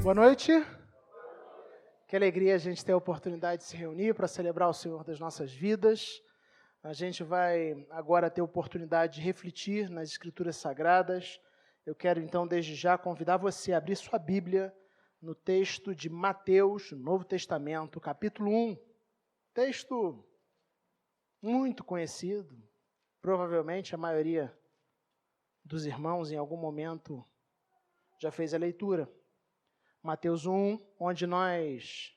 Boa noite. Que alegria a gente ter a oportunidade de se reunir para celebrar o Senhor das nossas vidas. A gente vai agora ter a oportunidade de refletir nas Escrituras Sagradas. Eu quero então, desde já, convidar você a abrir sua Bíblia no texto de Mateus, no Novo Testamento, capítulo 1. Texto muito conhecido. Provavelmente a maioria dos irmãos em algum momento já fez a leitura. Mateus 1, onde nós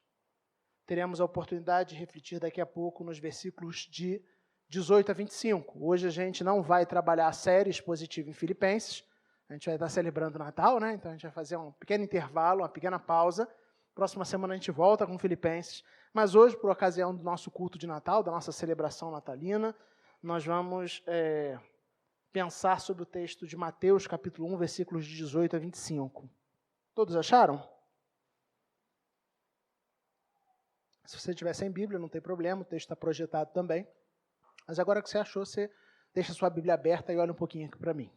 teremos a oportunidade de refletir daqui a pouco nos versículos de 18 a 25. Hoje a gente não vai trabalhar a série expositiva em Filipenses, a gente vai estar celebrando o Natal, né? Então a gente vai fazer um pequeno intervalo, uma pequena pausa. Próxima semana a gente volta com Filipenses, mas hoje, por ocasião do nosso culto de Natal, da nossa celebração natalina, nós vamos pensar sobre o texto de Mateus, capítulo 1, versículos de 18 a 25. Todos acharam? Se você estiver sem Bíblia, não tem problema, o texto está projetado também. Mas agora que você achou, você deixa a sua Bíblia aberta e olha um pouquinho aqui para mim.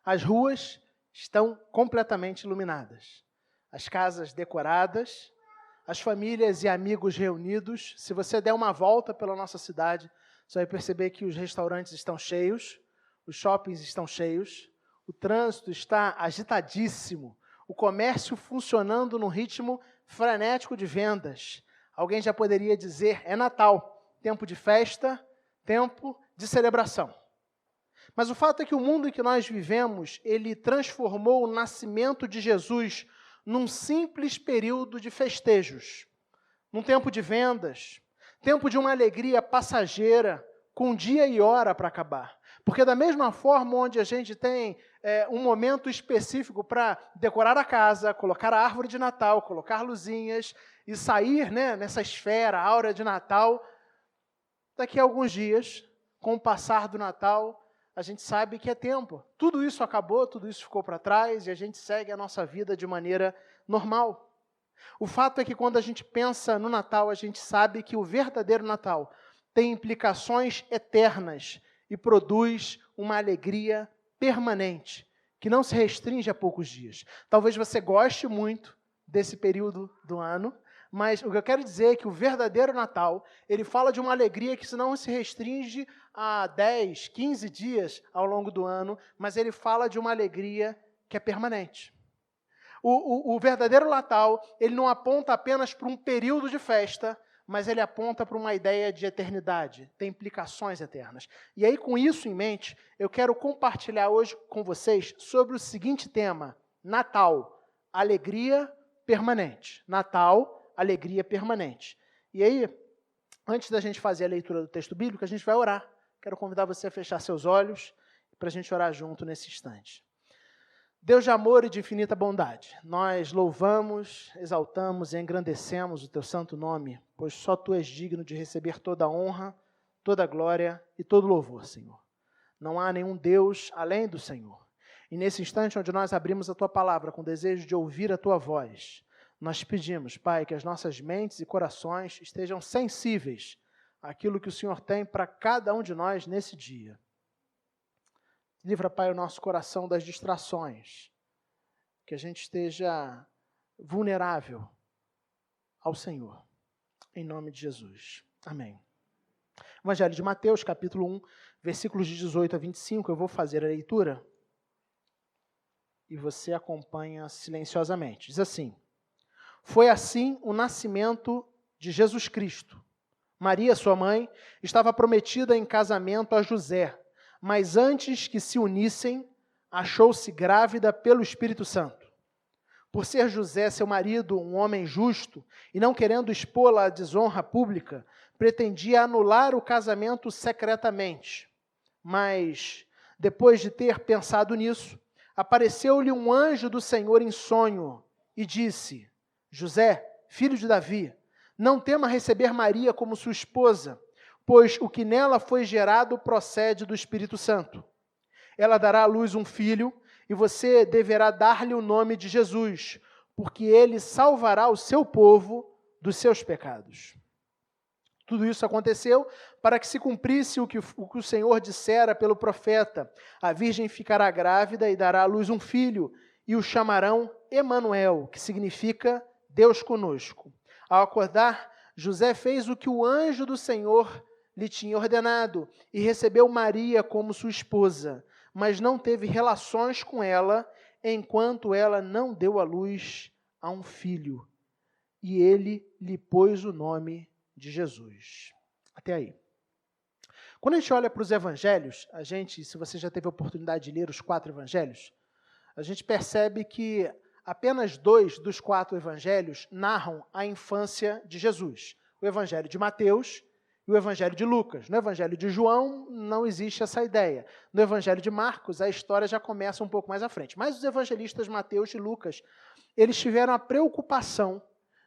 As ruas estão completamente iluminadas. As casas decoradas, as famílias e amigos reunidos. Se você der uma volta pela nossa cidade, você vai perceber que os restaurantes estão cheios, os shoppings estão cheios, o trânsito está agitadíssimo, o comércio funcionando num ritmo frenético de vendas. Alguém já poderia dizer, é Natal, tempo de festa, tempo de celebração. Mas o fato é que o mundo em que nós vivemos, ele transformou o nascimento de Jesus num simples período de festejos, num tempo de vendas, tempo de uma alegria passageira, com dia e hora para acabar. Porque da mesma forma onde a gente tem um momento específico para decorar a casa, colocar a árvore de Natal, colocar luzinhas e sair, né, nessa esfera, áurea de Natal, daqui a alguns dias, com o passar do Natal, a gente sabe que é tempo. Tudo isso acabou, tudo isso ficou para trás e a gente segue a nossa vida de maneira normal. O fato é que quando a gente pensa no Natal, a gente sabe que o verdadeiro Natal tem implicações eternas e produz uma alegria permanente, que não se restringe a poucos dias. Talvez você goste muito desse período do ano, mas o que eu quero dizer é que o verdadeiro Natal, ele fala de uma alegria que não se restringe a 10, 15 dias ao longo do ano, mas ele fala de uma alegria que é permanente. O verdadeiro Natal, ele não aponta apenas para um período de festa, mas ele aponta para uma ideia de eternidade, tem implicações eternas. E aí, com isso em mente, eu quero compartilhar hoje com vocês sobre o seguinte tema: Natal, alegria permanente. Natal, alegria permanente. E aí, antes da gente fazer a leitura do texto bíblico, a gente vai orar. Quero convidar você a fechar seus olhos para a gente orar junto nesse instante. Deus de amor e de infinita bondade, nós louvamos, exaltamos e engrandecemos o Teu santo nome, pois só Tu és digno de receber toda a honra, toda a glória e todo louvor, Senhor. Não há nenhum Deus além do Senhor. E nesse instante onde nós abrimos a Tua palavra com desejo de ouvir a Tua voz, nós pedimos, Pai, que as nossas mentes e corações estejam sensíveis àquilo que o Senhor tem para cada um de nós nesse dia. Livra, Pai, o nosso coração das distrações, que a gente esteja vulnerável ao Senhor, em nome de Jesus. Amém. Evangelho de Mateus, capítulo 1, versículos de 18 a 25, eu vou fazer a leitura e você acompanha silenciosamente. Diz assim: Foi assim o nascimento de Jesus Cristo. Maria, sua mãe, estava prometida em casamento a José, mas antes que se unissem, achou-se grávida pelo Espírito Santo. Por ser José, seu marido, um homem justo, e não querendo expô-la à desonra pública, pretendia anular o casamento secretamente. Mas, depois de ter pensado nisso, apareceu-lhe um anjo do Senhor em sonho e disse: José, filho de Davi, não tema receber Maria como sua esposa, pois o que nela foi gerado procede do Espírito Santo. Ela dará à luz um filho, e você deverá dar-lhe o nome de Jesus, porque ele salvará o seu povo dos seus pecados. Tudo isso aconteceu para que se cumprisse o que o Senhor dissera pelo profeta: a virgem ficará grávida e dará à luz um filho, e o chamarão Emanuel, que significa Deus conosco. Ao acordar, José fez o que o anjo do Senhor lhe tinha ordenado e recebeu Maria como sua esposa, mas não teve relações com ela enquanto ela não deu à luz a um filho. E ele lhe pôs o nome de Jesus. Até aí. Quando a gente olha para os evangelhos, se você já teve a oportunidade de ler os 4 evangelhos, a gente percebe que apenas 2 dos 4 evangelhos narram a infância de Jesus. O evangelho de Mateus e o evangelho de Lucas. No evangelho de João não existe essa ideia. No evangelho de Marcos, a história já começa um pouco mais à frente. Mas os evangelistas Mateus e Lucas, eles tiveram a preocupação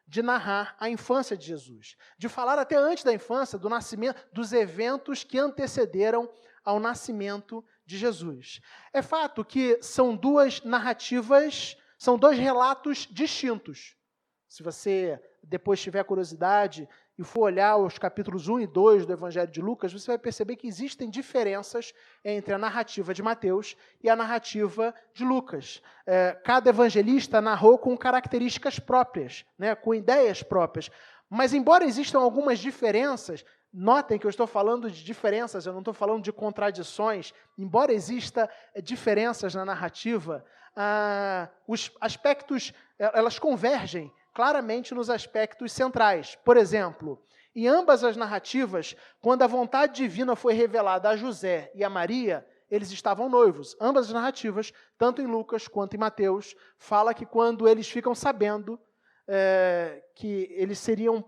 de narrar a infância de Jesus, de falar até antes da infância, do nascimento, dos eventos que antecederam ao nascimento de Jesus. É fato que são 2 narrativas, são 2 relatos distintos. Se você depois tiver curiosidade e for olhar os capítulos 1 e 2 do Evangelho de Lucas, você vai perceber que existem diferenças entre a narrativa de Mateus e a narrativa de Lucas. Cada evangelista narrou com características próprias, né, com ideias próprias. Mas, embora existam algumas diferenças, notem que eu estou falando de diferenças, eu não estou falando de contradições. Embora exista diferenças na narrativa, os aspectos, elas convergem claramente nos aspectos centrais. Por exemplo, em ambas as narrativas, quando a vontade divina foi revelada a José e a Maria, eles estavam noivos. Ambas as narrativas, tanto em Lucas quanto em Mateus, fala que quando eles ficam sabendo que eles seriam,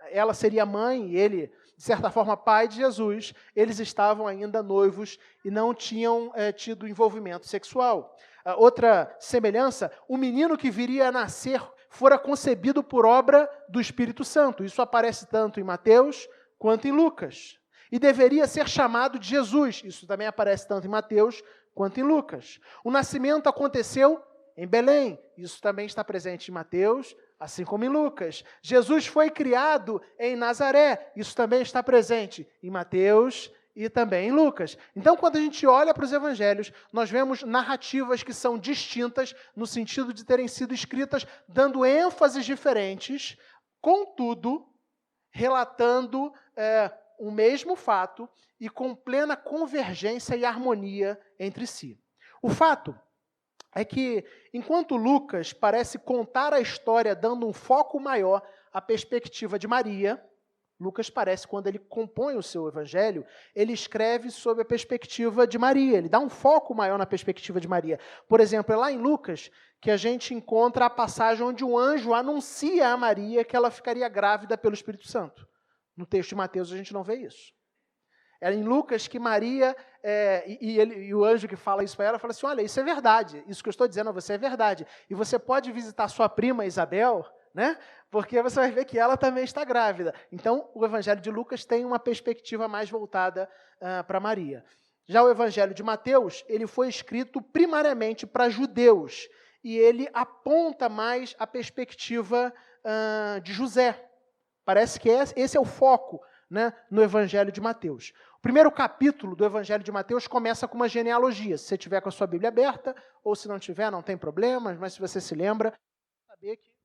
ela seria mãe e ele, de certa forma, pai de Jesus, eles estavam ainda noivos e não tinham tido envolvimento sexual. Outra semelhança, o menino que viria a nascer fora concebido por obra do Espírito Santo. Isso aparece tanto em Mateus quanto em Lucas. E deveria ser chamado de Jesus. Isso também aparece tanto em Mateus quanto em Lucas. O nascimento aconteceu em Belém. Isso também está presente em Mateus, assim como em Lucas. Jesus foi criado em Nazaré. Isso também está presente em Mateus e também em Lucas. Então, quando a gente olha para os evangelhos, nós vemos narrativas que são distintas no sentido de terem sido escritas dando ênfases diferentes, contudo, relatando o mesmo fato e com plena convergência e harmonia entre si. O fato é que, enquanto Lucas parece contar a história dando um foco maior à perspectiva de Maria, Lucas parece, quando ele compõe o seu evangelho, ele escreve sob a perspectiva de Maria, ele dá um foco maior na perspectiva de Maria. Por exemplo, é lá em Lucas que a gente encontra a passagem onde um anjo anuncia a Maria que ela ficaria grávida pelo Espírito Santo. No texto de Mateus a gente não vê isso. É em Lucas que Maria, e o anjo que fala isso para ela, fala assim, olha, isso é verdade, isso que eu estou dizendo a você é verdade. E você pode visitar sua prima Isabel, né? Porque você vai ver que ela também está grávida. Então, o Evangelho de Lucas tem uma perspectiva mais voltada para Maria. Já o Evangelho de Mateus, ele foi escrito primariamente para judeus, e ele aponta mais a perspectiva de José. Parece que esse é o foco, né, no Evangelho de Mateus. O primeiro capítulo do Evangelho de Mateus começa com uma genealogia. Se você tiver com a sua Bíblia aberta, ou se não tiver, não tem problema, mas se você se lembra, saber que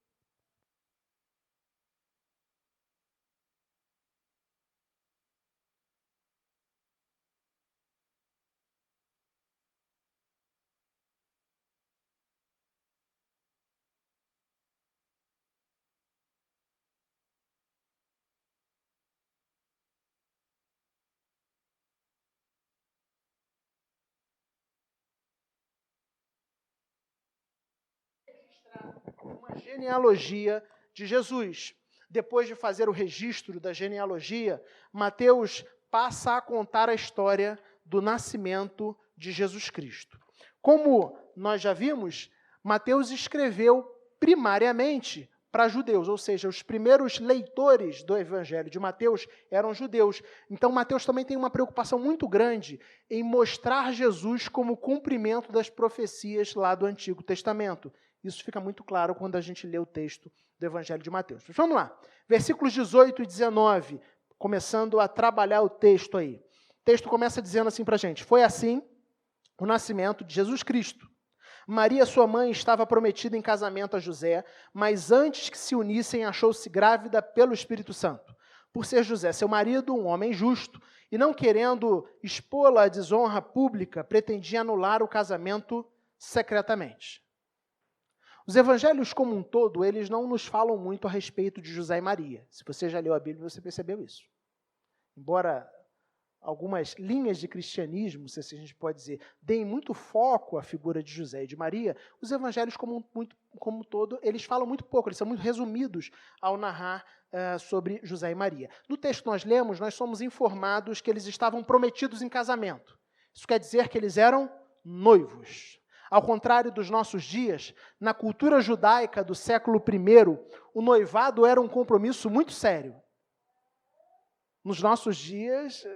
uma genealogia de Jesus. Depois de fazer o registro da genealogia, Mateus passa a contar a história do nascimento de Jesus Cristo. Como nós já vimos, Mateus escreveu primariamente para judeus, ou seja, os primeiros leitores do Evangelho de Mateus eram judeus. Então, Mateus também tem uma preocupação muito grande em mostrar Jesus como cumprimento das profecias lá do Antigo Testamento. Isso fica muito claro quando a gente lê o texto do Evangelho de Mateus. Mas vamos lá. Versículos 18 e 19, começando a trabalhar o texto aí. O texto começa dizendo assim para a gente, foi assim o nascimento de Jesus Cristo. Maria, sua mãe, estava prometida em casamento a José, mas antes que se unissem, achou-se grávida pelo Espírito Santo. Por ser José, seu marido, um homem justo, e não querendo expô-la à desonra pública, pretendia anular o casamento secretamente. Os evangelhos como um todo, eles não nos falam muito a respeito de José e Maria. Se você já leu a Bíblia, você percebeu isso. Embora algumas linhas de cristianismo, se assim a gente pode dizer, deem muito foco à figura de José e de Maria, os evangelhos como um todo, eles falam muito pouco, eles são muito resumidos ao narrar sobre José e Maria. No texto que nós lemos, nós somos informados que eles estavam prometidos em casamento. Isso quer dizer que eles eram noivos. Ao contrário dos nossos dias, na cultura judaica do século I, o noivado era um compromisso muito sério. Nos nossos dias,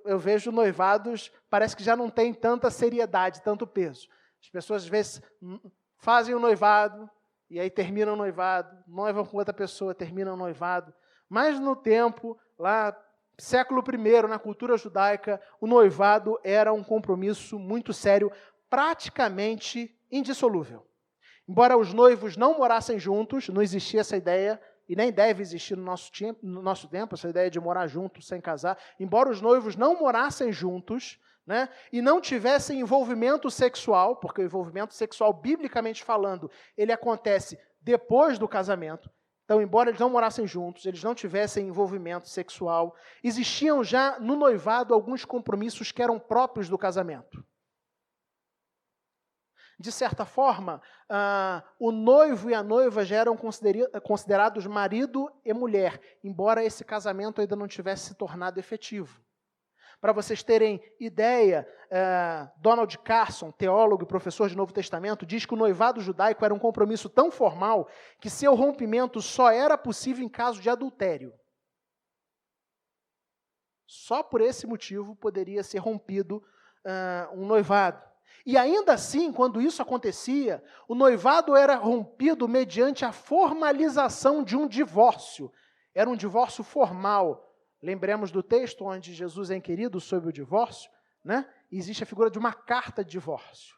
eu vejo noivados, parece que já não tem tanta seriedade, tanto peso. As pessoas, às vezes, fazem o noivado, e aí terminam o noivado, noivam com outra pessoa, terminam o noivado. Mas no tempo, lá, século I, na cultura judaica, o noivado era um compromisso muito sério, praticamente indissolúvel. Embora os noivos não morassem juntos, não existia essa ideia, e nem deve existir no nosso tempo, essa ideia de morar juntos sem casar. Embora os noivos não morassem juntos, né, e não tivessem envolvimento sexual, porque o envolvimento sexual, biblicamente falando, ele acontece depois do casamento. Então, embora eles não morassem juntos, eles não tivessem envolvimento sexual, existiam já no noivado alguns compromissos que eram próprios do casamento. De certa forma, o noivo e a noiva já eram considerados marido e mulher, embora esse casamento ainda não tivesse se tornado efetivo. Para vocês terem ideia, Donald Carson, teólogo e professor de Novo Testamento, diz que o noivado judaico era um compromisso tão formal que seu rompimento só era possível em caso de adultério. Só por esse motivo poderia ser rompido um noivado. E ainda assim, quando isso acontecia, o noivado era rompido mediante a formalização de um divórcio. Era um divórcio formal. Lembremos do texto onde Jesus é inquirido sobre o divórcio, né? Existe a figura de uma carta de divórcio.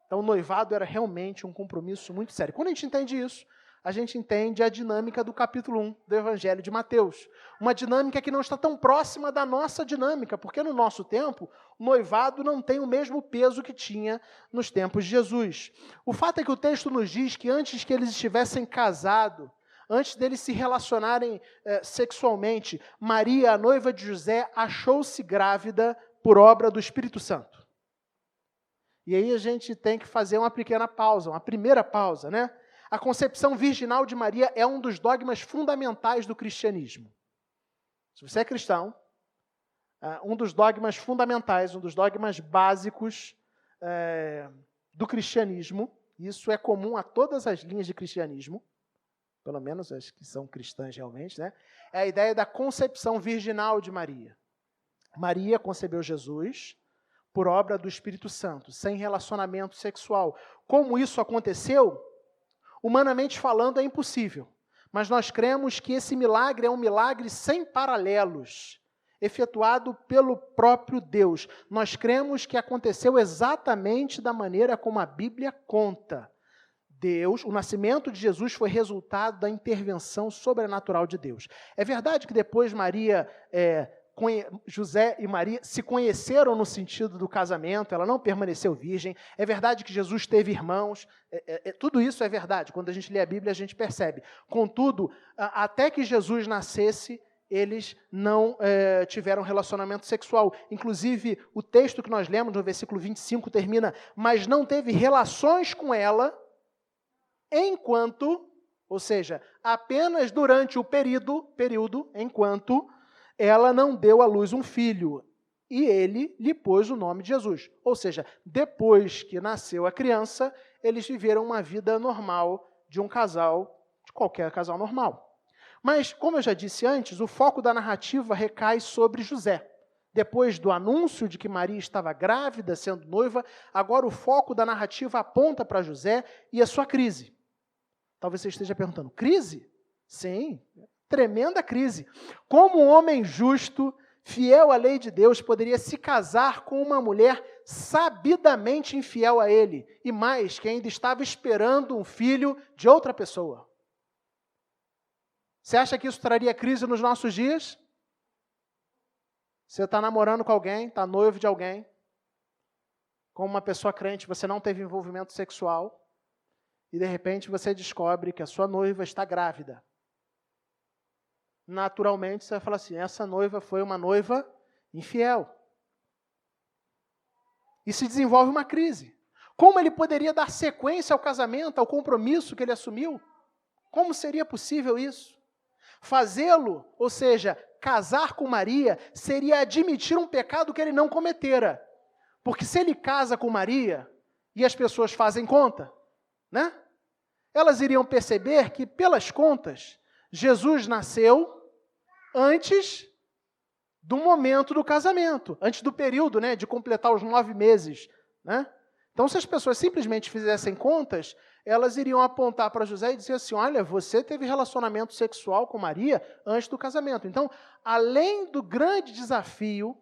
Então, o noivado era realmente um compromisso muito sério. Quando a gente entende isso, a gente entende a dinâmica do capítulo 1 do Evangelho de Mateus. Uma dinâmica que não está tão próxima da nossa dinâmica, porque no nosso tempo, o noivado não tem o mesmo peso que tinha nos tempos de Jesus. O fato é que o texto nos diz que antes que eles estivessem casados, antes deles se relacionarem sexualmente, Maria, a noiva de José, achou-se grávida por obra do Espírito Santo. E aí a gente tem que fazer uma pequena pausa, uma primeira pausa, né? A concepção virginal de Maria é um dos dogmas fundamentais do cristianismo. Se você é cristão, um dos dogmas fundamentais, um dos dogmas básicos do cristianismo, isso é comum a todas as linhas de cristianismo, pelo menos as que são cristãs realmente, né? É a ideia da concepção virginal de Maria. Maria concebeu Jesus por obra do Espírito Santo, sem relacionamento sexual. Como isso aconteceu? Humanamente falando, é impossível. Mas nós cremos que esse milagre é um milagre sem paralelos, efetuado pelo próprio Deus. Nós cremos que aconteceu exatamente da maneira como a Bíblia conta. Deus, o nascimento de Jesus foi resultado da intervenção sobrenatural de Deus. É verdade que depois José e Maria se conheceram no sentido do casamento, ela não permaneceu virgem. É verdade que Jesus teve irmãos, tudo isso é verdade. Quando a gente lê a Bíblia, a gente percebe. Contudo, até que Jesus nascesse, eles não tiveram relacionamento sexual. Inclusive, o texto que nós lemos, no versículo 25, termina: mas não teve relações com ela, enquanto, ou seja, apenas durante o período, enquanto ela não deu à luz um filho, e ele lhe pôs o nome de Jesus. Ou seja, depois que nasceu a criança, eles viveram uma vida normal de um casal, de qualquer casal normal. Mas, como eu já disse antes, o foco da narrativa recai sobre José. Depois do anúncio de que Maria estava grávida, sendo noiva, agora o foco da narrativa aponta para José e a sua crise. Talvez você esteja perguntando, crise? Sim, tremenda crise. Como um homem justo fiel à lei de Deus, poderia se casar com uma mulher sabidamente infiel a ele, e mais, que ainda estava esperando um filho de outra pessoa? Você acha que isso traria crise nos nossos dias? Você está namorando com alguém, está noivo de alguém, com uma pessoa crente, você não teve envolvimento sexual, e de repente você descobre que a sua noiva está grávida. Naturalmente você vai falar assim, essa noiva foi uma noiva infiel. E se desenvolve uma crise. Como ele poderia dar sequência ao casamento, ao compromisso que ele assumiu? Como seria possível isso? Fazê-lo, ou seja, casar com Maria, seria admitir um pecado que ele não cometera. Porque se ele casa com Maria, e as pessoas fazem conta, né? Elas iriam perceber que, pelas contas, Jesus nasceu antes do momento do casamento, antes do período, né, de completar os 9 meses. Né? Então, se as pessoas simplesmente fizessem contas, elas iriam apontar para José e dizer assim, olha, você teve relacionamento sexual com Maria antes do casamento. Então, além do grande desafio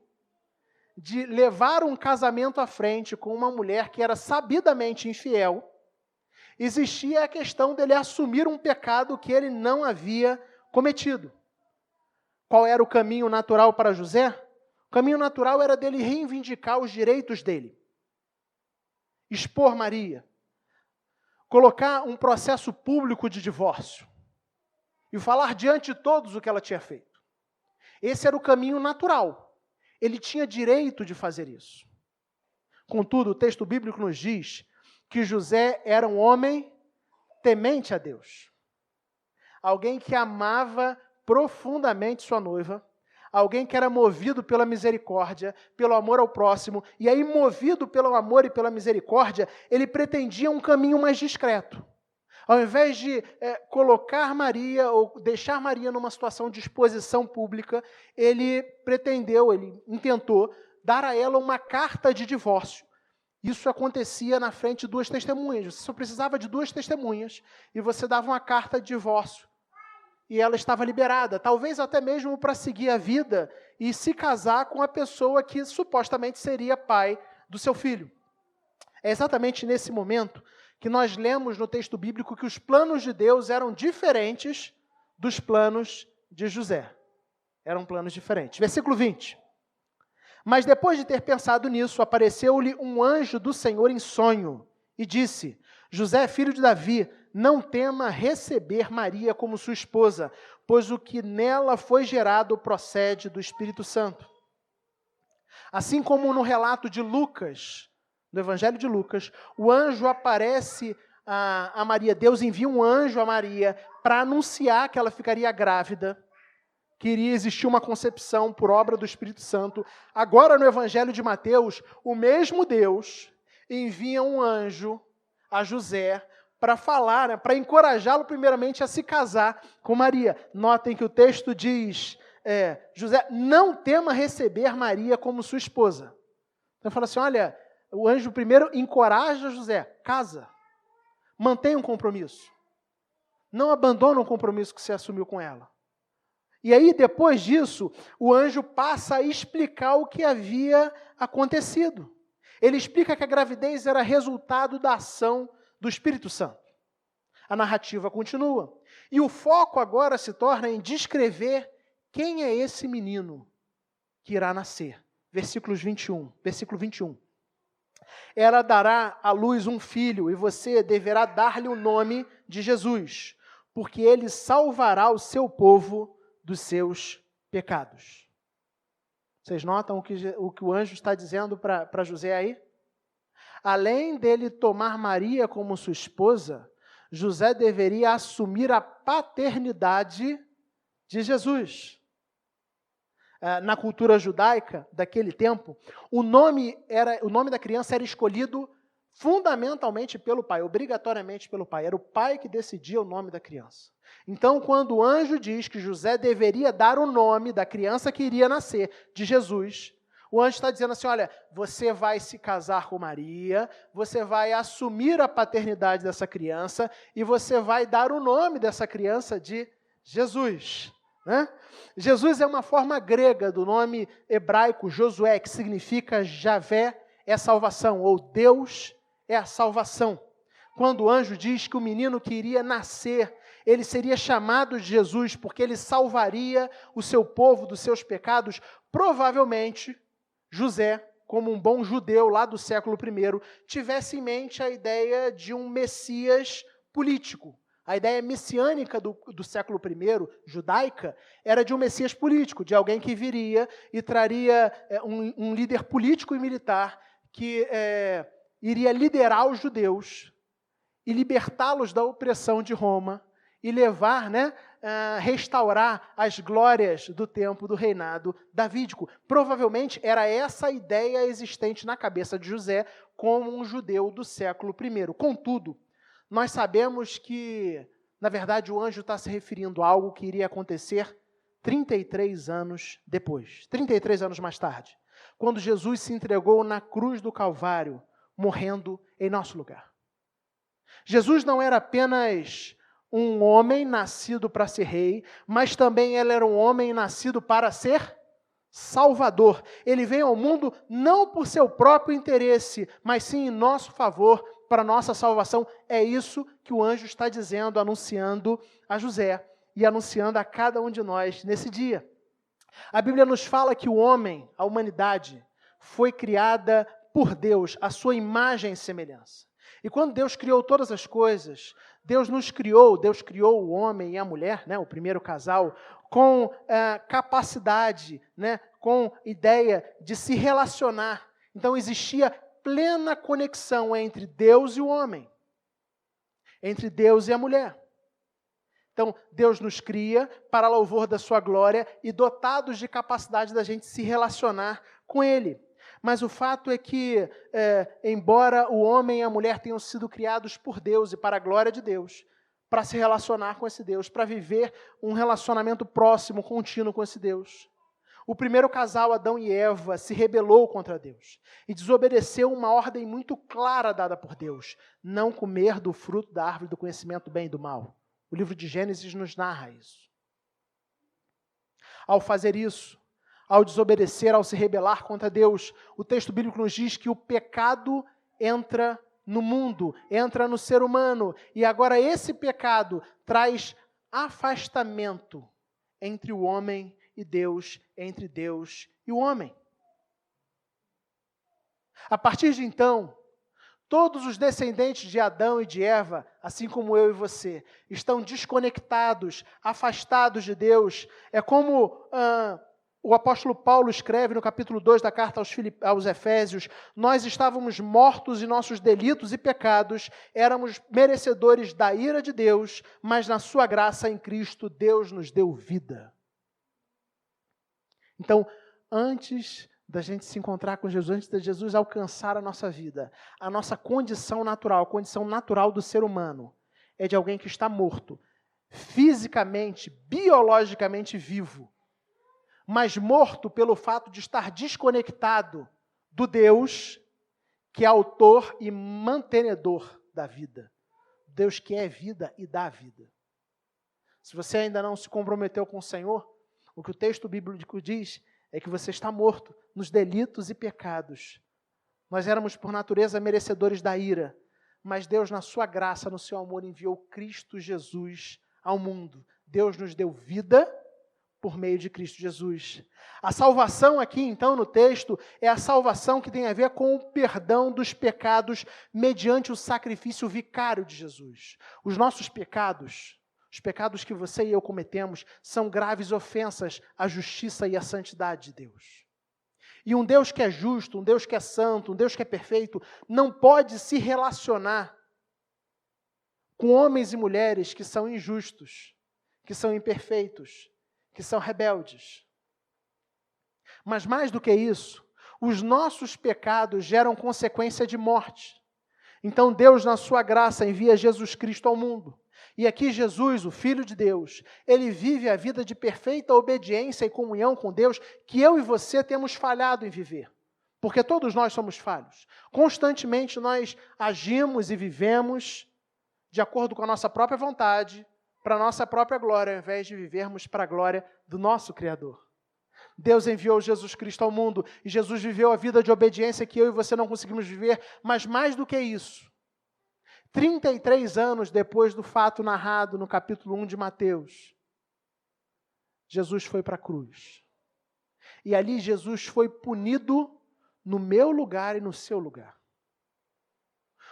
de levar um casamento à frente com uma mulher que era sabidamente infiel, existia a questão dele assumir um pecado que ele não havia cometido. Qual era o caminho natural para José? O caminho natural era dele reivindicar os direitos dele. Expor Maria. Colocar um processo público de divórcio. E falar diante de todos o que ela tinha feito. Esse era o caminho natural. Ele tinha direito de fazer isso. Contudo, o texto bíblico nos diz que José era um homem temente a Deus. Alguém que amava profundamente sua noiva, alguém que era movido pela misericórdia, pelo amor ao próximo, e aí movido pelo amor e pela misericórdia, ele pretendia um caminho mais discreto. Ao invés de colocar Maria ou deixar Maria numa situação de exposição pública, ele intentou dar a ela uma carta de divórcio. Isso acontecia na frente de 2 testemunhas. Você só precisava de 2 testemunhas e você dava uma carta de divórcio. E ela estava liberada, talvez até mesmo para seguir a vida e se casar com a pessoa que supostamente seria pai do seu filho. É exatamente nesse momento que nós lemos no texto bíblico que os planos de Deus eram diferentes dos planos de José. Eram planos diferentes. Versículo 20. Mas depois de ter pensado nisso, apareceu-lhe um anjo do Senhor em sonho e disse, José, filho de Davi, não tema receber Maria como sua esposa, pois o que nela foi gerado procede do Espírito Santo. Assim como no relato de Lucas, no Evangelho de Lucas, o anjo aparece a Maria, Deus envia um anjo a Maria para anunciar que ela ficaria grávida, que iria existir uma concepção por obra do Espírito Santo. Agora, no Evangelho de Mateus, o mesmo Deus envia um anjo a José para falar, para encorajá-lo primeiramente a se casar com Maria. Notem que o texto diz, José, não tema receber Maria como sua esposa. Então fala assim, olha, o anjo primeiro encoraja José, casa, mantenha um compromisso. Não abandona o compromisso que você assumiu com ela. E aí, depois disso, o anjo passa a explicar o que havia acontecido. Ele explica que a gravidez era resultado da ação do Espírito Santo. A narrativa continua. E o foco agora se torna em descrever quem é esse menino que irá nascer. Versículo 21. Ela dará à luz um filho e você deverá dar-lhe o nome de Jesus, porque ele salvará o seu povo dos seus pecados. Vocês notam o que o anjo está dizendo para José aí? Além dele tomar Maria como sua esposa, José deveria assumir a paternidade de Jesus. Na cultura judaica daquele tempo, o nome da criança era escolhido fundamentalmente pelo pai, obrigatoriamente pelo pai. Era o pai que decidia o nome da criança. Então, quando o anjo diz que José deveria dar o nome da criança que iria nascer, de Jesus, o anjo está dizendo assim, olha, você vai se casar com Maria, você vai assumir a paternidade dessa criança e você vai dar o nome dessa criança de Jesus. né? Jesus é uma forma grega do nome hebraico Josué, que significa Javé é salvação, ou Deus é a salvação. Quando o anjo diz que o menino que iria nascer, ele seria chamado de Jesus, porque ele salvaria o seu povo dos seus pecados, provavelmente José, como um bom judeu lá do século I, tivesse em mente a ideia de um Messias político. A ideia messiânica do século I, judaica, era de um Messias político, de alguém que viria e traria um líder político e militar que iria liderar os judeus e libertá-los da opressão de Roma e levar, restaurar as glórias do tempo do reinado davídico. Provavelmente era essa a ideia existente na cabeça de José como um judeu do século I. Contudo, nós sabemos que, na verdade, o anjo está se referindo a algo que iria acontecer 33 anos depois, 33 anos mais tarde, quando Jesus se entregou na cruz do Calvário, morrendo em nosso lugar. Jesus não era apenas um homem nascido para ser rei, mas também ele era um homem nascido para ser Salvador. Ele veio ao mundo não por seu próprio interesse, mas sim em nosso favor, para nossa salvação. É isso que o anjo está dizendo, anunciando a José e anunciando a cada um de nós nesse dia. A Bíblia nos fala que o homem, a humanidade, foi criada por Deus, a sua imagem e semelhança. E quando Deus criou todas as coisas, Deus criou o homem e a mulher, o primeiro casal, com capacidade, com ideia de se relacionar. Então existia plena conexão entre Deus e o homem, entre Deus e a mulher. Então, Deus nos cria para louvor da sua glória e dotados de capacidade da gente se relacionar com Ele. Mas o fato é que, embora o homem e a mulher tenham sido criados por Deus e para a glória de Deus, para se relacionar com esse Deus, para viver um relacionamento próximo, contínuo com esse Deus, o primeiro casal, Adão e Eva, se rebelou contra Deus e desobedeceu uma ordem muito clara dada por Deus: não comer do fruto da árvore do conhecimento do bem e do mal. O livro de Gênesis nos narra isso. Ao fazer isso, ao desobedecer, ao se rebelar contra Deus, o texto bíblico nos diz que o pecado entra no mundo, entra no ser humano, e agora esse pecado traz afastamento entre o homem e Deus, entre Deus e o homem. A partir de então, todos os descendentes de Adão e de Eva, assim como eu e você, estão desconectados, afastados de Deus. É como o apóstolo Paulo escreve no capítulo 2 da carta aos Efésios: nós estávamos mortos em nossos delitos e pecados, éramos merecedores da ira de Deus, mas na sua graça em Cristo, Deus nos deu vida. Então, antes da gente se encontrar com Jesus, antes de Jesus alcançar a nossa vida, a nossa condição natural, a condição natural do ser humano, é de alguém que está morto, fisicamente, biologicamente vivo, mas morto pelo fato de estar desconectado do Deus que é autor e mantenedor da vida. Deus que é vida e dá vida. Se você ainda não se comprometeu com o Senhor, o que o texto bíblico diz é que você está morto nos delitos e pecados. Nós éramos, por natureza, merecedores da ira, mas Deus, na sua graça, no seu amor, enviou Cristo Jesus ao mundo. Deus nos deu vida por meio de Cristo Jesus. A salvação aqui, então, no texto, é a salvação que tem a ver com o perdão dos pecados mediante o sacrifício vicário de Jesus. Os nossos pecados, os pecados que você e eu cometemos, são graves ofensas à justiça e à santidade de Deus. E um Deus que é justo, um Deus que é santo, um Deus que é perfeito, não pode se relacionar com homens e mulheres que são injustos, que são imperfeitos, que são rebeldes. Mas mais do que isso, os nossos pecados geram consequência de morte. Então Deus, na sua graça, envia Jesus Cristo ao mundo. E aqui Jesus, o Filho de Deus, ele vive a vida de perfeita obediência e comunhão com Deus que eu e você temos falhado em viver. Porque todos nós somos falhos. Constantemente nós agimos e vivemos de acordo com a nossa própria vontade, para a nossa própria glória, ao invés de vivermos para a glória do nosso Criador. Deus enviou Jesus Cristo ao mundo, e Jesus viveu a vida de obediência que eu e você não conseguimos viver, mas mais do que isso, 33 anos depois do fato narrado no capítulo 1 de Mateus, Jesus foi para a cruz. E ali Jesus foi punido no meu lugar e no seu lugar.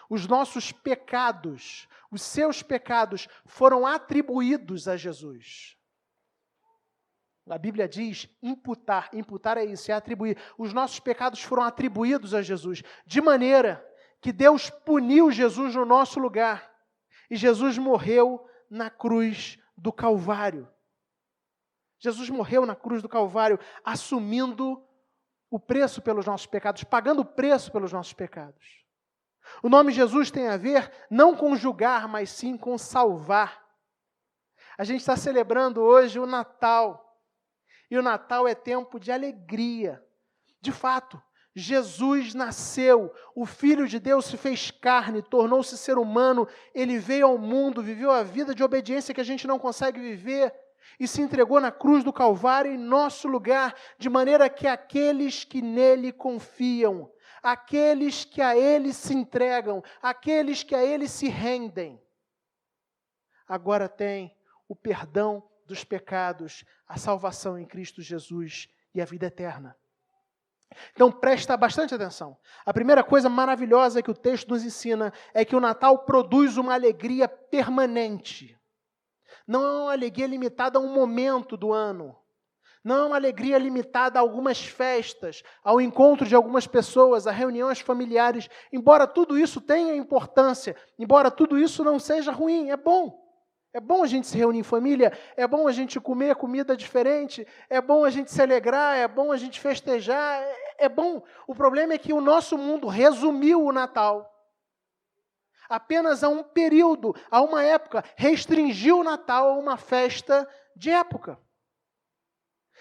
Os nossos pecados, os seus pecados foram atribuídos a Jesus. A Bíblia diz imputar. Imputar é isso, é atribuir. Os nossos pecados foram atribuídos a Jesus, de maneira que Deus puniu Jesus no nosso lugar. E Jesus morreu na cruz do Calvário. Jesus morreu na cruz do Calvário, assumindo o preço pelos nossos pecados, pagando o preço pelos nossos pecados. O nome Jesus tem a ver não com julgar, mas sim com salvar. A gente está celebrando hoje o Natal. E o Natal é tempo de alegria. De fato, Jesus nasceu, o Filho de Deus se fez carne, tornou-se ser humano, ele veio ao mundo, viveu a vida de obediência que a gente não consegue viver, e se entregou na cruz do Calvário em nosso lugar, de maneira que aqueles que nele confiam, aqueles que a ele se entregam, aqueles que a ele se rendem, agora têm o perdão dos pecados, a salvação em Cristo Jesus e a vida eterna. Então presta bastante atenção. A primeira coisa maravilhosa que o texto nos ensina é que o Natal produz uma alegria permanente. Não é uma alegria limitada a um momento do ano. Não é uma alegria limitada a algumas festas, ao encontro de algumas pessoas, a reuniões familiares. Embora tudo isso tenha importância, embora tudo isso não seja ruim, é bom. É bom a gente se reunir em família, é bom a gente comer comida diferente, é bom a gente se alegrar, é bom a gente festejar, é bom. O problema é que o nosso mundo resumiu o Natal apenas a um período, a uma época, restringiu o Natal a uma festa de época.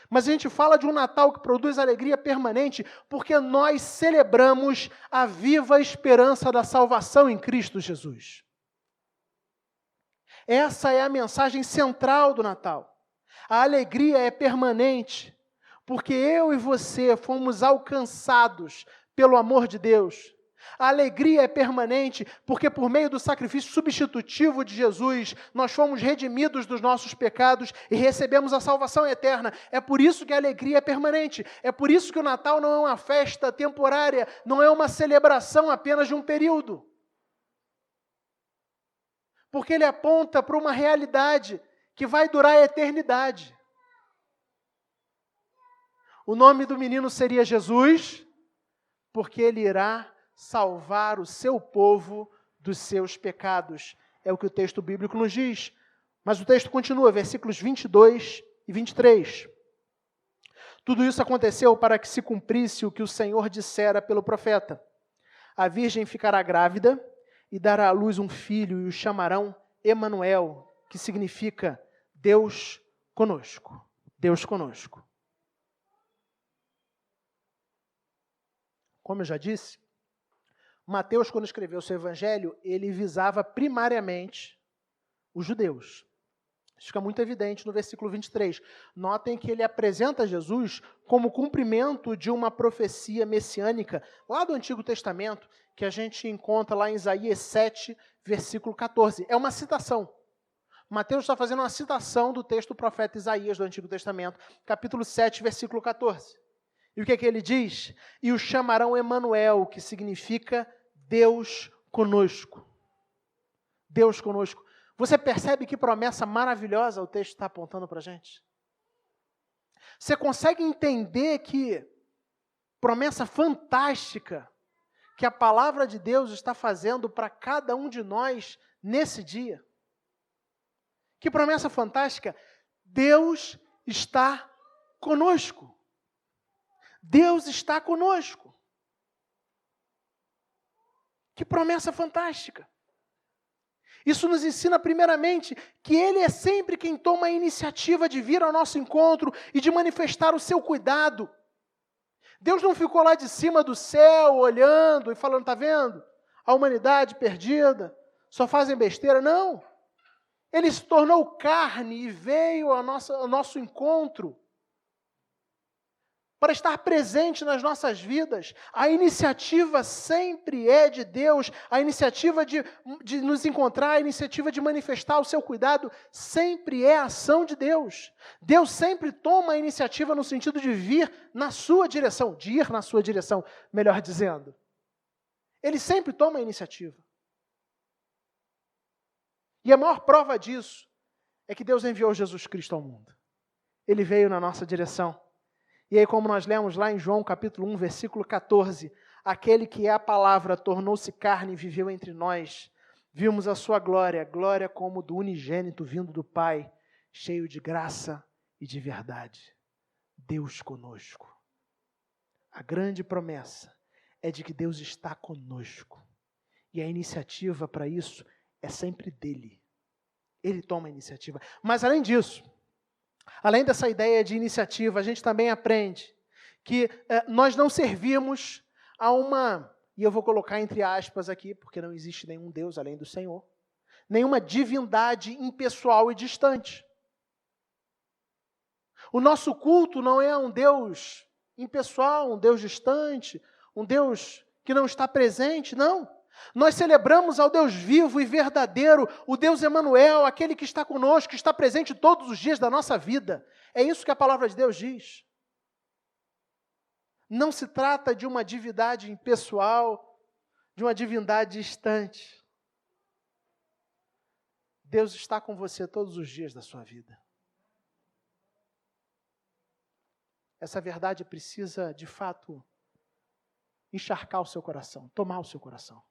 Mas a gente fala de um Natal que produz alegria permanente porque nós celebramos a viva esperança da salvação em Cristo Jesus. Essa é a mensagem central do Natal. A alegria é permanente, porque eu e você fomos alcançados pelo amor de Deus. A alegria é permanente, porque por meio do sacrifício substitutivo de Jesus, nós fomos redimidos dos nossos pecados e recebemos a salvação eterna. É por isso que a alegria é permanente. É por isso que o Natal não é uma festa temporária, não é uma celebração apenas de um período. Porque ele aponta para uma realidade que vai durar a eternidade. O nome do menino seria Jesus, porque ele irá salvar o seu povo dos seus pecados. É o que o texto bíblico nos diz. Mas o texto continua, versículos 22 e 23. Tudo isso aconteceu para que se cumprisse o que o Senhor dissera pelo profeta. A virgem ficará grávida e dará à luz um filho, e o chamarão Emanuel, que significa Deus conosco. Deus conosco. Como eu já disse, Mateus, quando escreveu o seu evangelho, ele visava primariamente os judeus. Isso fica muito evidente no versículo 23. Notem que ele apresenta Jesus como cumprimento de uma profecia messiânica, lá do Antigo Testamento, que a gente encontra lá em Isaías 7, versículo 14. É uma citação. Mateus está fazendo uma citação do texto do profeta Isaías do Antigo Testamento, capítulo 7, versículo 14. E o que é que ele diz? E o chamarão Emanuel, que significa Deus conosco. Deus conosco. Você percebe que promessa maravilhosa o texto está apontando para a gente? Você consegue entender que promessa fantástica que a palavra de Deus está fazendo para cada um de nós nesse dia? Que promessa fantástica! Deus está conosco. Deus está conosco. Que promessa fantástica! Isso nos ensina, primeiramente, que Ele é sempre quem toma a iniciativa de vir ao nosso encontro e de manifestar o seu cuidado. Deus não ficou lá de cima do céu, olhando e falando, está vendo? A humanidade perdida, só fazem besteira. Não. Ele se tornou carne e veio ao nosso encontro para estar presente nas nossas vidas. A iniciativa sempre é de Deus, a iniciativa de nos encontrar, a iniciativa de manifestar o seu cuidado, sempre é a ação de Deus. Deus sempre toma a iniciativa no sentido de vir na sua direção, de ir na sua direção, melhor dizendo. Ele sempre toma a iniciativa. E a maior prova disso é que Deus enviou Jesus Cristo ao mundo. Ele veio na nossa direção. E aí, como nós lemos lá em João capítulo 1, versículo 14, aquele que é a palavra tornou-se carne e viveu entre nós. Vimos a sua glória, glória como do unigênito vindo do Pai, cheio de graça e de verdade. Deus conosco. A grande promessa é de que Deus está conosco. E a iniciativa para isso é sempre dele. Ele toma a iniciativa. Mas além disso, além dessa ideia de iniciativa, a gente também aprende que nós não servimos a uma, e eu vou colocar entre aspas aqui, porque não existe nenhum Deus além do Senhor, nenhuma divindade impessoal e distante. O nosso culto não é a um Deus impessoal, um Deus distante, um Deus que não está presente, não. Nós celebramos ao Deus vivo e verdadeiro, o Deus Emanuel, aquele que está conosco, que está presente todos os dias da nossa vida. É isso que a palavra de Deus diz. Não se trata de uma divindade impessoal, de uma divindade distante. Deus está com você todos os dias da sua vida. Essa verdade precisa, de fato, encharcar o seu coração, tomar o seu coração.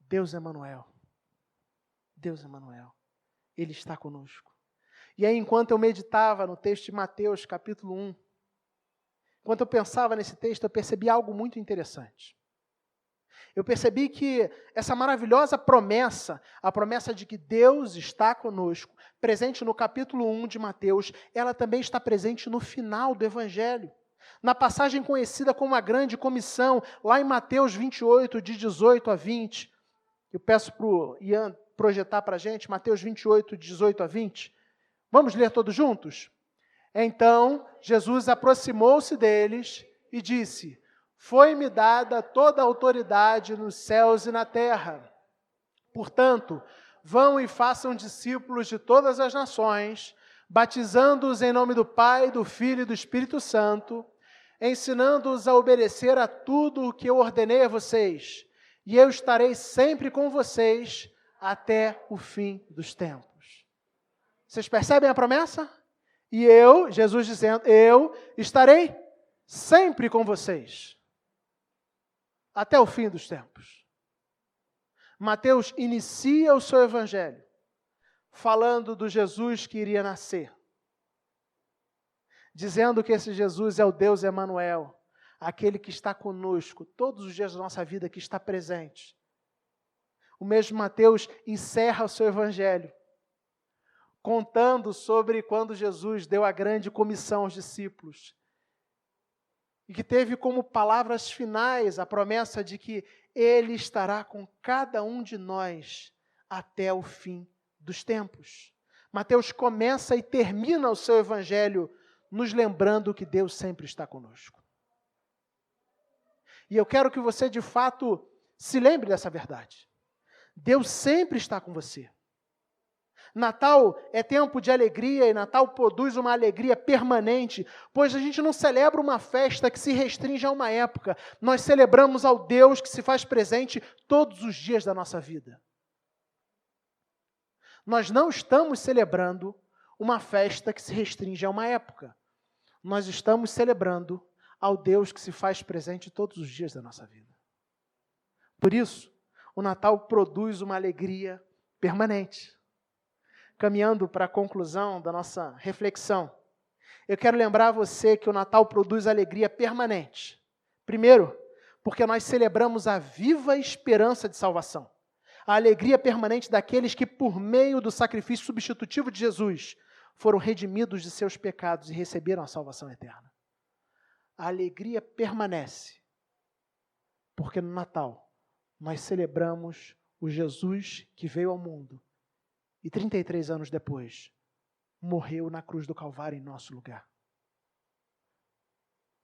Deus Emanuel. Deus Emanuel. Ele está conosco. E aí, enquanto eu meditava no texto de Mateus, capítulo 1, enquanto eu pensava nesse texto, eu percebi algo muito interessante. Eu percebi que essa maravilhosa promessa, a promessa de que Deus está conosco, presente no capítulo 1 de Mateus, ela também está presente no final do Evangelho. Na passagem conhecida como a Grande Comissão, lá em Mateus 28, de 18 a 20, eu peço para o Ian projetar para a gente, Mateus 28, 18 a 20. Vamos ler todos juntos? Então, Jesus aproximou-se deles e disse: Foi-me dada toda a autoridade nos céus e na terra. Portanto, vão e façam discípulos de todas as nações, batizando-os em nome do Pai, do Filho e do Espírito Santo, ensinando-os a obedecer a tudo o que eu ordenei a vocês. E eu estarei sempre com vocês até o fim dos tempos. Vocês percebem a promessa? E eu, Jesus dizendo, eu estarei sempre com vocês até o fim dos tempos. Mateus inicia o seu evangelho falando do Jesus que iria nascer, dizendo que esse Jesus é o Deus Emanuel, aquele que está conosco todos os dias da nossa vida, que está presente. O mesmo Mateus encerra o seu evangelho contando sobre quando Jesus deu a grande comissão aos discípulos e que teve como palavras finais a promessa de que Ele estará com cada um de nós até o fim dos tempos. Mateus começa e termina o seu evangelho nos lembrando que Deus sempre está conosco. E eu quero que você, de fato, se lembre dessa verdade. Deus sempre está com você. Natal é tempo de alegria e Natal produz uma alegria permanente, pois a gente não celebra uma festa que se restringe a uma época. Nós celebramos ao Deus que se faz presente todos os dias da nossa vida. Nós não estamos celebrando uma festa que se restringe a uma época. Nós estamos celebrando ao Deus que se faz presente todos os dias da nossa vida. Por isso, o Natal produz uma alegria permanente. Caminhando para a conclusão da nossa reflexão, eu quero lembrar a você que o Natal produz alegria permanente. Primeiro, porque nós celebramos a viva esperança de salvação. A alegria permanente daqueles que, por meio do sacrifício substitutivo de Jesus, foram redimidos de seus pecados e receberam a salvação eterna. A alegria permanece, porque no Natal nós celebramos o Jesus que veio ao mundo e 33 anos depois morreu na cruz do Calvário em nosso lugar.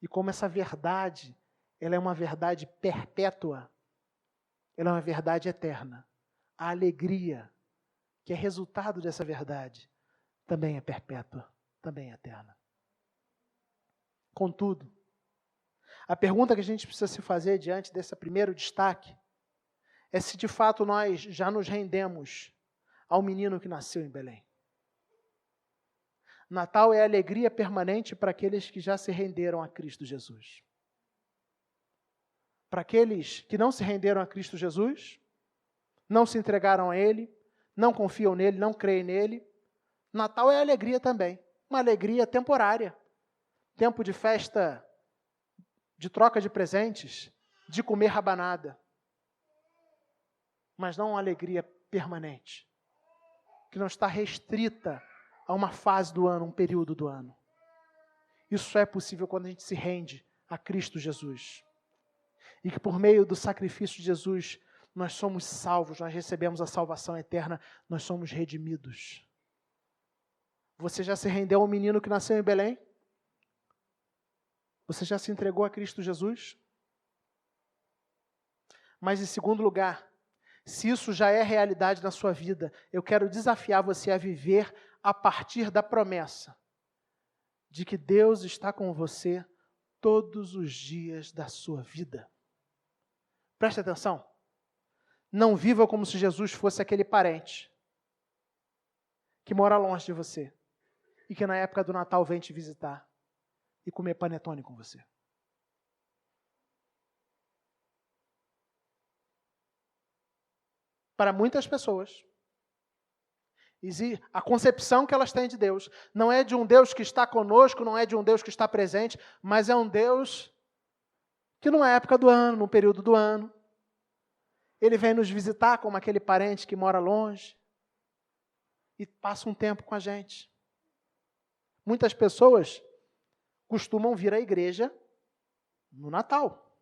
E como essa verdade, ela é uma verdade perpétua, ela é uma verdade eterna. A alegria que é resultado dessa verdade também é perpétua, também é eterna. Contudo, a pergunta que a gente precisa se fazer diante desse primeiro destaque é se de fato nós já nos rendemos ao menino que nasceu em Belém. Natal é alegria permanente para aqueles que já se renderam a Cristo Jesus. Para aqueles que não se renderam a Cristo Jesus, não se entregaram a Ele, não confiam nele, não creem nele, Natal é alegria também, uma alegria temporária. Tempo de festa, de troca de presentes, de comer rabanada. Mas não uma alegria permanente, que não está restrita a uma fase do ano, um período do ano. Isso só é possível quando a gente se rende a Cristo Jesus. E que por meio do sacrifício de Jesus, nós somos salvos, nós recebemos a salvação eterna, nós somos redimidos. Você já se rendeu ao menino que nasceu em Belém? Você já se entregou a Cristo Jesus? Mas em segundo lugar, se isso já é realidade na sua vida, eu quero desafiar você a viver a partir da promessa de que Deus está com você todos os dias da sua vida. Preste atenção. Não viva como se Jesus fosse aquele parente que mora longe de você e que na época do Natal vem te visitar e comer panetone com você. Para muitas pessoas, a concepção que elas têm de Deus não é de um Deus que está conosco, não é de um Deus que está presente, mas é um Deus que numa época do ano, num período do ano, Ele vem nos visitar como aquele parente que mora longe e passa um tempo com a gente. Muitas pessoas costumam vir à igreja no Natal.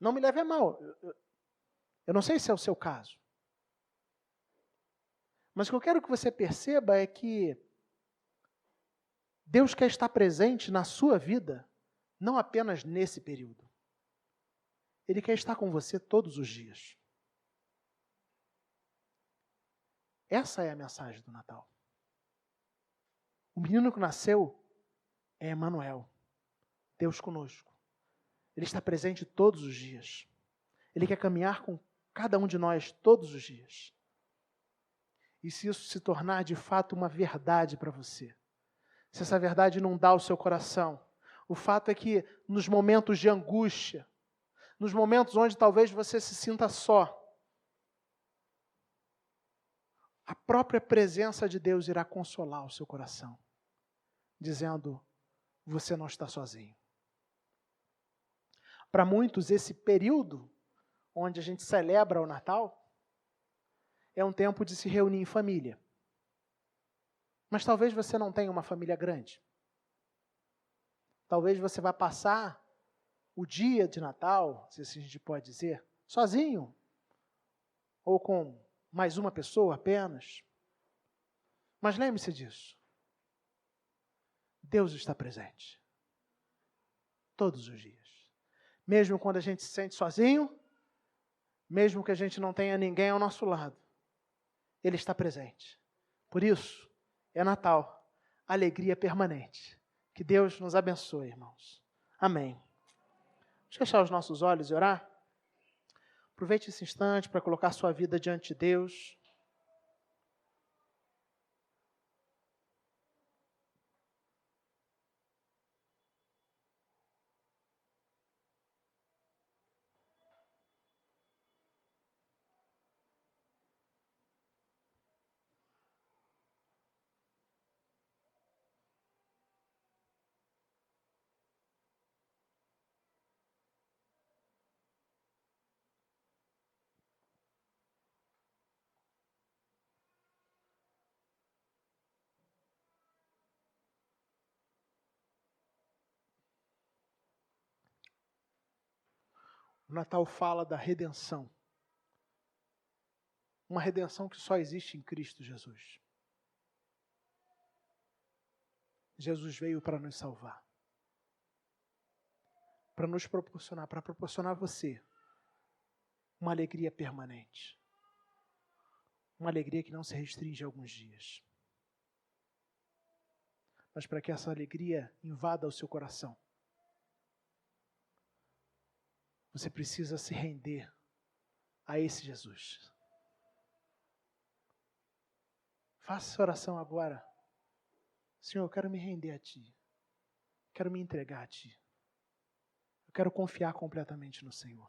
Não me leve a mal. Eu não sei se é o seu caso. Mas o que eu quero que você perceba é que Deus quer estar presente na sua vida, não apenas nesse período. Ele quer estar com você todos os dias. Essa é a mensagem do Natal. O menino que nasceu é Emanuel, Deus conosco. Ele está presente todos os dias. Ele quer caminhar com cada um de nós todos os dias. E se isso se tornar de fato uma verdade para você, se essa verdade inundar o seu coração, o fato é que nos momentos de angústia, nos momentos onde talvez você se sinta só, a própria presença de Deus irá consolar o seu coração, dizendo, você não está sozinho. Para muitos, esse período onde a gente celebra o Natal é um tempo de se reunir em família. Mas talvez você não tenha uma família grande. Talvez você vá passar o dia de Natal, se assim a gente pode dizer, sozinho, ou com mais uma pessoa apenas. Mas lembre-se disso. Deus está presente. Todos os dias. Mesmo quando a gente se sente sozinho, mesmo que a gente não tenha ninguém ao nosso lado, Ele está presente. Por isso, é Natal, alegria permanente. Que Deus nos abençoe, irmãos. Amém. Vamos fechar os nossos olhos e orar? Aproveite esse instante para colocar sua vida diante de Deus. O Natal fala da redenção. uma redenção que só existe em Cristo Jesus. Jesus veio para nos salvar, para nos proporcionar, para proporcionar a você uma alegria permanente, uma alegria que não se restringe a alguns dias, mas para que essa alegria invada o seu coração, você precisa se render a esse Jesus. Faça essa oração agora. Senhor, eu quero me render a Ti. Quero me entregar a Ti. Eu quero confiar completamente no Senhor.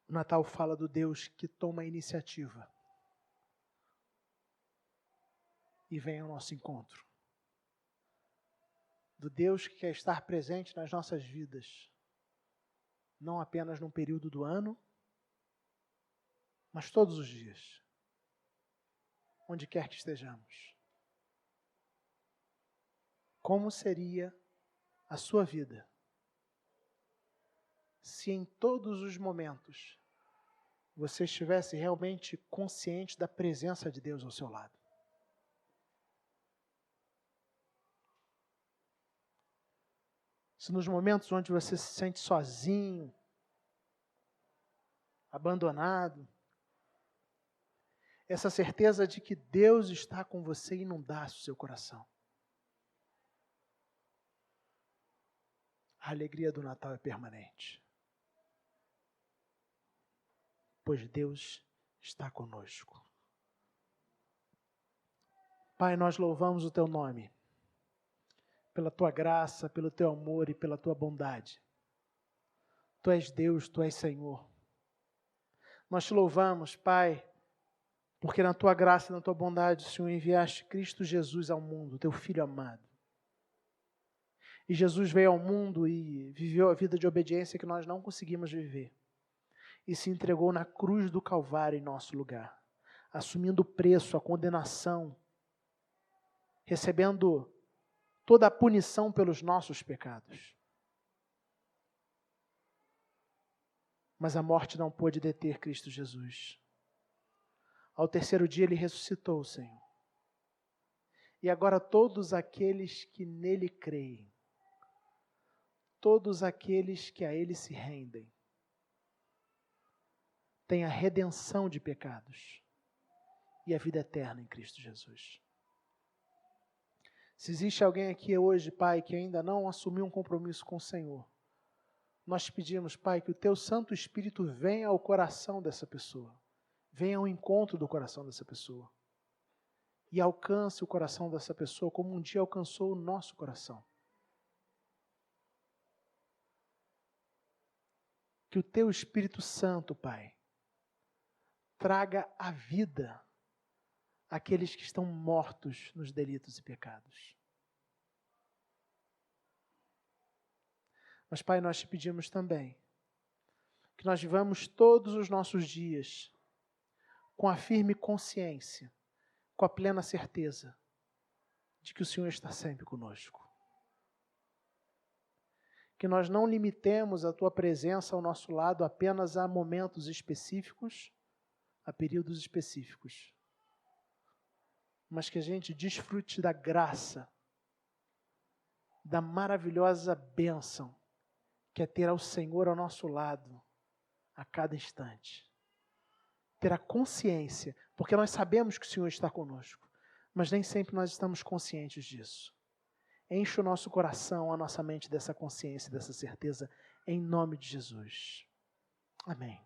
O Natal fala do Deus que toma a iniciativa e vem ao nosso encontro. Do Deus que quer estar presente nas nossas vidas, não apenas num período do ano, mas todos os dias, onde quer que estejamos. Como seria a sua vida se em todos os momentos você estivesse realmente consciente da presença de Deus ao seu lado? Se nos momentos onde você se sente sozinho, abandonado, essa certeza de que Deus está com você inundasse o seu coração. A alegria do Natal é permanente, pois Deus está conosco. Pai, nós louvamos o Teu nome, pela Tua graça, pelo Teu amor e pela Tua bondade. Tu és Deus, Tu és Senhor. Nós Te louvamos, Pai, porque na Tua graça e na Tua bondade, Senhor, enviaste Cristo Jesus ao mundo, Teu Filho amado. E Jesus veio ao mundo e viveu a vida de obediência que nós não conseguimos viver. E se entregou na cruz do Calvário em nosso lugar, assumindo o preço, a condenação, recebendo toda a punição pelos nossos pecados. Mas a morte não pôde deter Cristo Jesus. Ao terceiro dia Ele ressuscitou, Senhor. E agora todos aqueles que nele creem, todos aqueles que a Ele se rendem, têm a redenção de pecados e a vida eterna em Cristo Jesus. Se existe alguém aqui hoje, Pai, que ainda não assumiu um compromisso com o Senhor, nós te pedimos, Pai, que o Teu Santo Espírito venha ao coração dessa pessoa, venha ao encontro do coração dessa pessoa e alcance o coração dessa pessoa como um dia alcançou o nosso coração. Que o Teu Espírito Santo, Pai, traga a vida àqueles que estão mortos nos delitos e pecados. Mas, Pai, nós te pedimos também que nós vivamos todos os nossos dias com a firme consciência, com a plena certeza de que o Senhor está sempre conosco. Que nós não limitemos a Tua presença ao nosso lado apenas a momentos específicos, a períodos específicos, mas que a gente desfrute da graça, da maravilhosa bênção que é ter ao Senhor ao nosso lado a cada instante. Ter a consciência, porque nós sabemos que o Senhor está conosco, mas nem sempre nós estamos conscientes disso. Enche o nosso coração, a nossa mente dessa consciência, dessa certeza, em nome de Jesus. Amém.